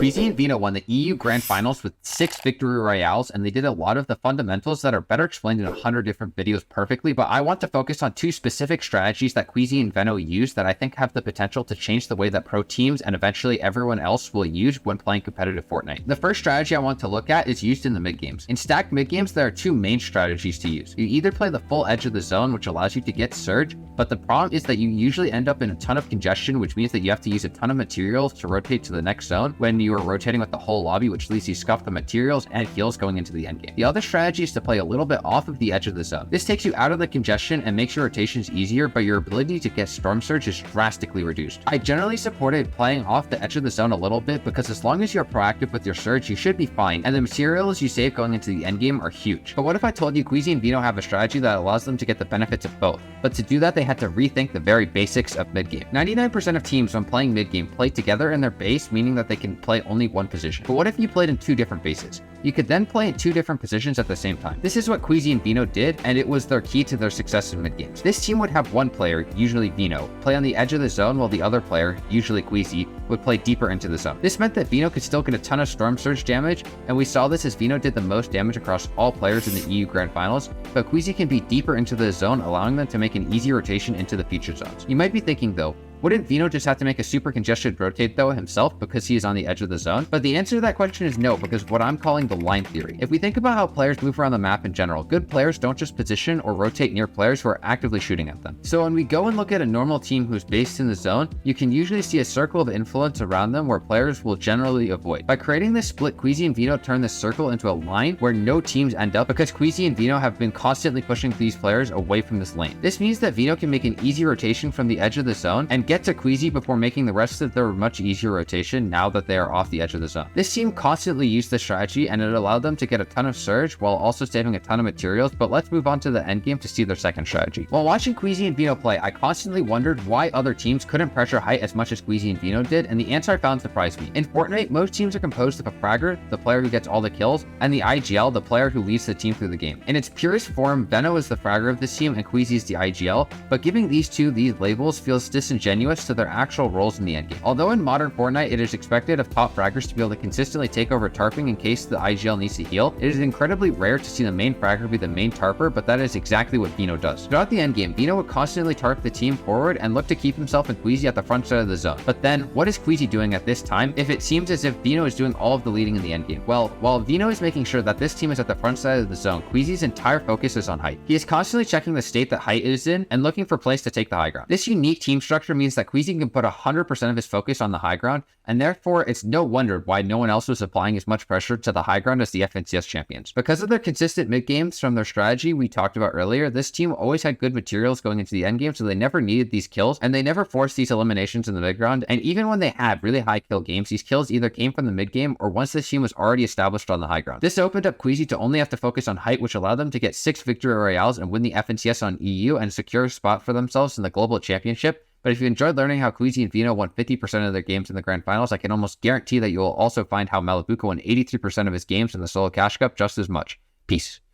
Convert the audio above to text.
Queasy and Veno won the EU Grand Finals with 6 victory royales, and they did a lot of the fundamentals that are better explained in 100 different videos perfectly, but I want to focus on 2 specific strategies that Queasy and Veno use that I think have the potential to change the way that pro teams and eventually everyone else will use when playing competitive Fortnite. The first strategy I want to look at is used in the mid games. In stacked mid games, there are 2 main strategies to use. You either play the full edge of the zone, which allows you to get surge, but the problem is that you usually end up in a ton of congestion, which means that you have to use a ton of materials to rotate to the next zone when you are rotating with the whole lobby, which leaves you scuff the materials and heals going into the end game. The other strategy is to play a little bit off of the edge of the zone. This takes you out of the congestion and makes your rotations easier, but your ability to get storm surge is drastically reduced. I generally supported playing off the edge of the zone a little bit because as long as you're proactive with your surge, you should be fine, and the materials you save going into the end game are huge. But what if I told you Queasy and Veno have a strategy that allows them to get the benefits of both? But to do that, they had to rethink the very basics of mid game. 99% of teams when playing mid game play together in their base, meaning that they can play only one position. But what if you played in 2 different bases? You could then play in 2 different positions at the same time. This is what Queasy and Veno did, and it was their key to their success in mid games. This team would have one player, usually Veno, play on the edge of the zone while the other player, usually Queasy, would play deeper into the zone. This meant that Veno could still get a ton of storm surge damage, and we saw this as Veno did the most damage across all players in the EU Grand Finals, but Queasy can be deeper into the zone, allowing them to make an easy rotation into the future zones. You might be thinking though, wouldn't Veno just have to make a super congested rotate though himself because he is on the edge of the zone? But the answer to that question is no, because what I'm calling the line theory. If we think about how players move around the map in general, good players don't just position or rotate near players who are actively shooting at them. So when we go and look at a normal team who's based in the zone, you can usually see a circle of influence around them where players will generally avoid. By creating this split, Queasy and Veno turn this circle into a line where no teams end up because Queasy and Veno have been constantly pushing these players away from this lane. This means that Veno can make an easy rotation from the edge of the zone and get to Queasy before making the rest of their much easier rotation now that they are off the edge of the zone. This team constantly used this strategy and it allowed them to get a ton of surge while also saving a ton of materials, but let's move on to the end game to see their second strategy. While watching Queasy and Veno play, I constantly wondered why other teams couldn't pressure height as much as Queasy and Veno did, and the answer I found surprised me. In Fortnite, most teams are composed of a fragger, the player who gets all the kills, and the IGL, the player who leads the team through the game. In its purest form, Veno is the fragger of this team and Queasy is the IGL, but giving these two these labels feels disingenuous to their actual roles in the endgame. Although in modern Fortnite it is expected of top fraggers to be able to consistently take over tarping in case the IGL needs to heal, it is incredibly rare to see the main fragger be the main tarper, but that is exactly what Veno does. Throughout the endgame, Veno would constantly tarp the team forward and look to keep himself and Queasy at the front side of the zone. But then, what is Queasy doing at this time if it seems as if Veno is doing all of the leading in the endgame? Well, while Veno is making sure that this team is at the front side of the zone, Queasy's entire focus is on height. He is constantly checking the state that height is in and looking for plays to take the high ground. This unique team structure means that Queasy can put 100% of his focus on the high ground, and therefore it's no wonder why no one else was applying as much pressure to the high ground as the FNCS champions. Because of their consistent mid games from their strategy we talked about earlier, this team always had good materials going into the end game, so they never needed these kills, and they never forced these eliminations in the mid ground, and even when they had really high kill games, these kills either came from the mid game or once this team was already established on the high ground. This opened up Queasy to only have to focus on height, which allowed them to get 6 victory royales and win the FNCS on EU and secure a spot for themselves in the global championship. But if you enjoyed learning how Queasy and Veno won 50% of their games in the Grand Finals, I can almost guarantee that you will also find how Malabuka won 83% of his games in the Solo Cash Cup just as much. Peace.